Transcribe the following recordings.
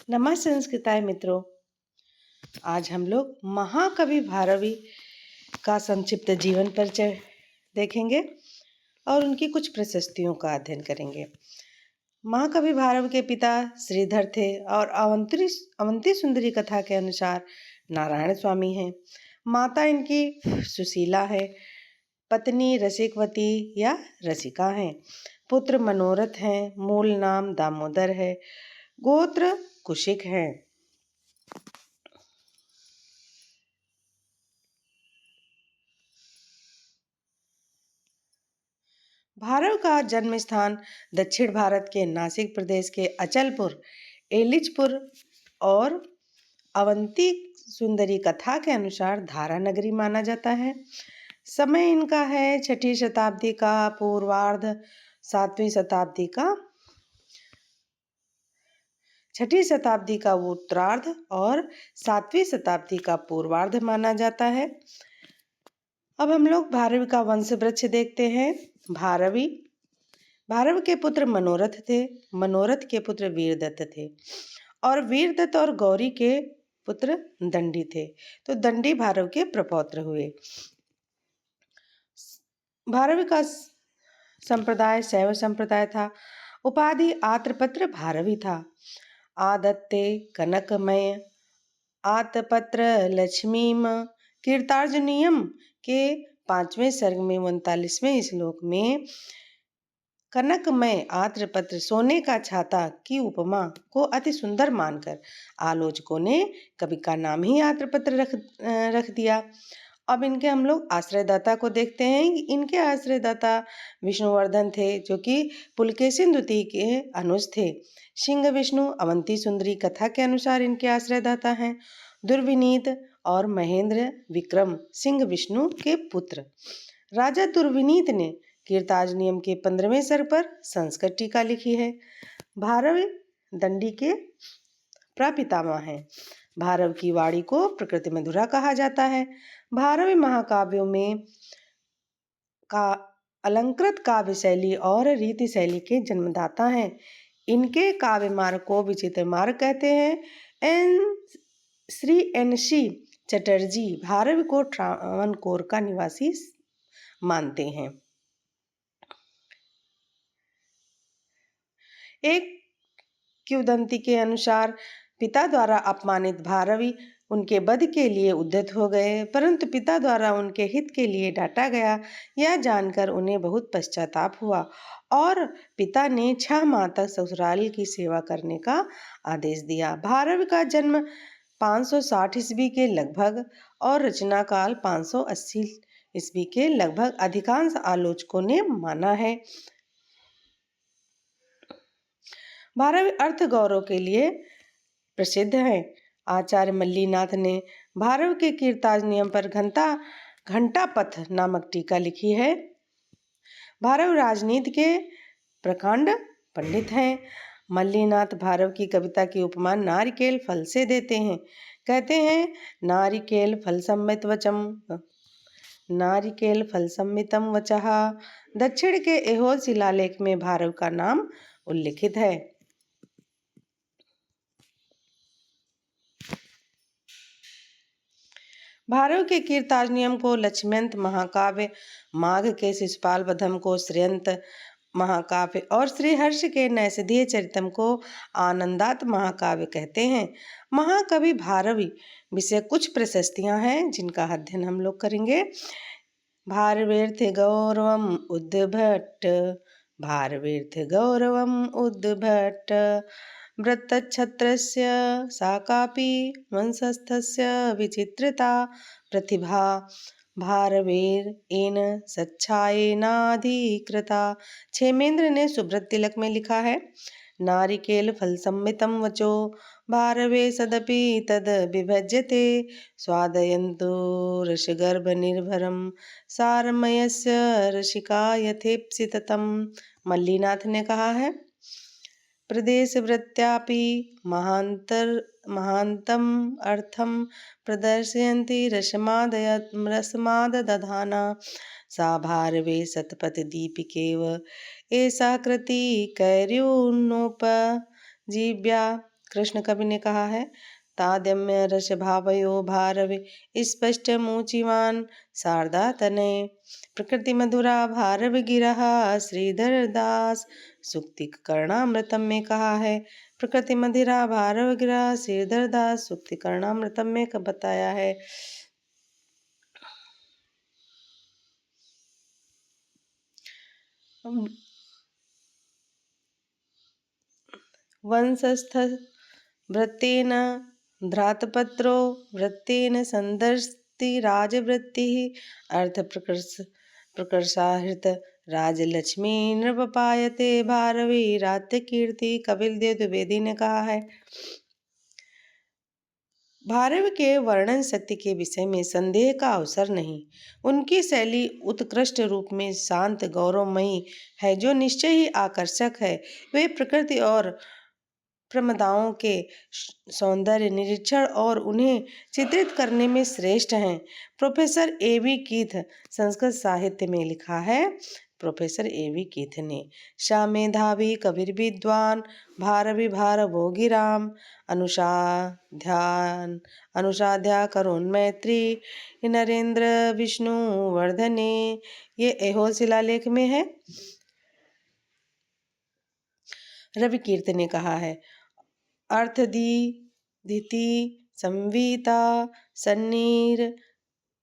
नमः संस्कृताय मित्रों। आज हम लोग महाकवि भारवी का संक्षिप्त जीवन परिचय देखेंगे और उनकी कुछ प्रशस्तियों का अध्ययन करेंगे। महाकवि भारवी के पिता श्रीधर थे और अवंती सुंदरी कथा के अनुसार नारायण स्वामी हैं। माता इनकी सुशीला है। पत्नी रसिकवती या रसिका हैं। पुत्र मनोरथ हैं। मूल नाम दामोदर है। गोत्र कुशिक है। भारव का जन्म स्थान दक्षिण भारत के नासिक प्रदेश के अचलपुर, एलिचपुर और अवंती सुंदरी कथा के अनुसार धारा नगरी माना जाता है। समय इनका है 6ठी शताब्दी का पूर्वार्ध, 7वीं शताब्दी का 6ठी शताब्दी का उत्तरार्ध और 7वीं शताब्दी का पूर्वार्ध माना जाता है। अब हम लोग भारवी का वंश वृक्ष देखते हैं। भारव के पुत्र मनोरथ थे। मनोरथ के पुत्र वीरदत्त थे और वीरदत्त और गौरी के पुत्र दंडी थे। तो दंडी भारव के प्रपौत्र हुए। भारवी का संप्रदाय शैव संप्रदाय था। उपाधि आत्रपत्र भारवी था। आदत्ते कनकमय आतपत्र लक्ष्मीम कीर्तार्जुनीयम के 5वें सर्ग में 39वें श्लोक में कनकमय आत्रपत्र सोने का छाता की उपमा को अति सुंदर मानकर आलोचकों ने कवि का नाम ही आत्रपत्र रख दिया। अब इनके हम लोग आश्रयदाता को देखते हैं। इनके आश्रयदाता विष्णुवर्धन थे, जो कि पुलकेशिन द्वितीय के अनुज थे। सिंह विष्णु अवंती सुंदरी कथा के अनुसार इनके आश्रयदाता हैं। दुर्विनीत और महेंद्र विक्रम सिंह विष्णु के पुत्र। राजा दुर्विनीत ने कीर्तार्जुनीयम के 15वें सर्ग पर संस्कृत टीका लिखी है। भारव दंडी के प्रपितामह हैं। भारव की वाणी को प्रकृति मधुरा कहा जाता है। भारवी महाकाव्यों में का अलंकृत काव्य शैली और रीति शैली के जन्मदाता हैं। इनके काव्य मार्ग को विचित्र मार्ग कहते हैं। श्री NC चटर्जी भारवी को ट्रावनकोर का निवासी मानते हैं। एक किंवदंती के अनुसार पिता द्वारा अपमानित भारवी उनके वध के लिए उद्यत हो गए, परंतु पिता द्वारा उनके हित के लिए डांटा गया। यह जानकर उन्हें बहुत पश्चाताप हुआ और पिता ने 6 माह तक ससुराल की सेवा करने का आदेश दिया। भारवी का जन्म 560 ईस्वी के लगभग और रचना काल 580 ईस्वी के लगभग अधिकांश आलोचकों ने माना है। भारवी अर्थ गौरव के लिए प्रसिद्ध है। आचार्य मल्लीनाथ ने भारव के कीर्तार्जुनीयम पर घंटा पथ नामक टीका लिखी है। भारव राजनीति के प्रकांड पंडित हैं। मल्लीनाथ भारव की कविता की उपमा नारिकेल फल से देते हैं। कहते हैं नारिकेल फल सम्मितम वचः। दक्षिण के ऐहोल शिलालेख में भारव का नाम उल्लिखित है। भारव के कीर्तार्जुनीयम को लक्ष्म्यंत महाकाव्य, माघ के शिशुपाल वधम को श्रेयंत महाकाव्य और श्रीहर्ष के नैषधीय चरितम को आनंदात महाकाव्य कहते हैं। महाकवि भारवी विषय कुछ प्रशस्तियां हैं जिनका अध्ययन हम लोग करेंगे। भारवेर्थ गौरवम उद्भट, भारवेर्थ गौरवम उद्भट, वृत्तच्छत्रस्य सा कापि वंशस्थस्य विचित्रता प्रतिभा, भारवेर एन सच्छायेनाधिकृता। क्षेमेंद्र ने सुब्रत तिलक में लिखा है। नारिकेल फल सम्मितम वचो भारवे सदपि तद विभज्यते, स्वादयन्तु रसगर्भ निर्भरम सारमयस्य रसिका यथेप्सिततम। मल्लीनाथ ने कहा है। प्रदेश वृत्त्यापि महान्तम अर्थम प्रदर्शयन्ति रसमाददधाना, सा भारवे शतपथ दीपिकेव एषा कृति कैर्योन्नोपजीव्या। कृष्ण कवि ने कहा है, तादम्य रस भावयो भारवे स्पष्ट मूचिवान शारदा तनय। प्रकृति मधुरा भारव गिरह श्रीधर दास सुक्ति कर्णामृतम में कहा है। प्रकृति मधुरा भारव गिरह श्रीधर दास सुक्ति कर्णामृतम में बताया है। वंशस्थ वृत्तेन धृतपत्रो वृत्तेन संदर्शति राजवृत्तिः अर्थ प्रकर्षाहृत राजलक्ष्मी नृपपायते भारवी रात्य कीर्ति कपिलदेव द्विवेदी ने कहा है। भारव के वर्णन शक्ति के विषय में संदेह का अवसर नहीं। उनकी शैली उत्कृष्ट रूप में शांत गौरवमयी है जो निश्चय ही आकर्षक है। वे प्रकृति और प्रमदाओं के सौंदर्य निरीक्षण और उन्हें चित्रित करने में श्रेष्ठ हैं। Professor A.V. कीथ संस्कृत साहित्य में लिखा है। Professor A.V. कीथ ने शा मेधावी कबीर विद्वान भारवी भार भोगी राम अनुषाध्या करुण मैत्री नरेंद्र विष्णु वर्धने, ये ऐहोल शिलालेख में है। रवि कीर्त ने कहा है, अर्थधीति संवीता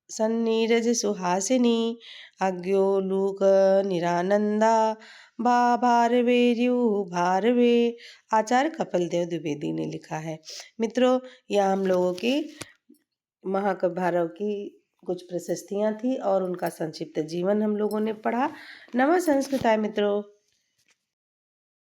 सन्नीरज सुहासिनी अज्ञोलूक निरानंदा भारवेर्यु भारवे। आचार्य कपिलदेव द्विवेदी ने लिखा है। मित्रों, यह हम लोगों की महाकवि भारव की कुछ प्रशस्तियां थी और उनका संक्षिप्त जीवन हम लोगों ने पढ़ा। नमः संस्कृताय मित्रों।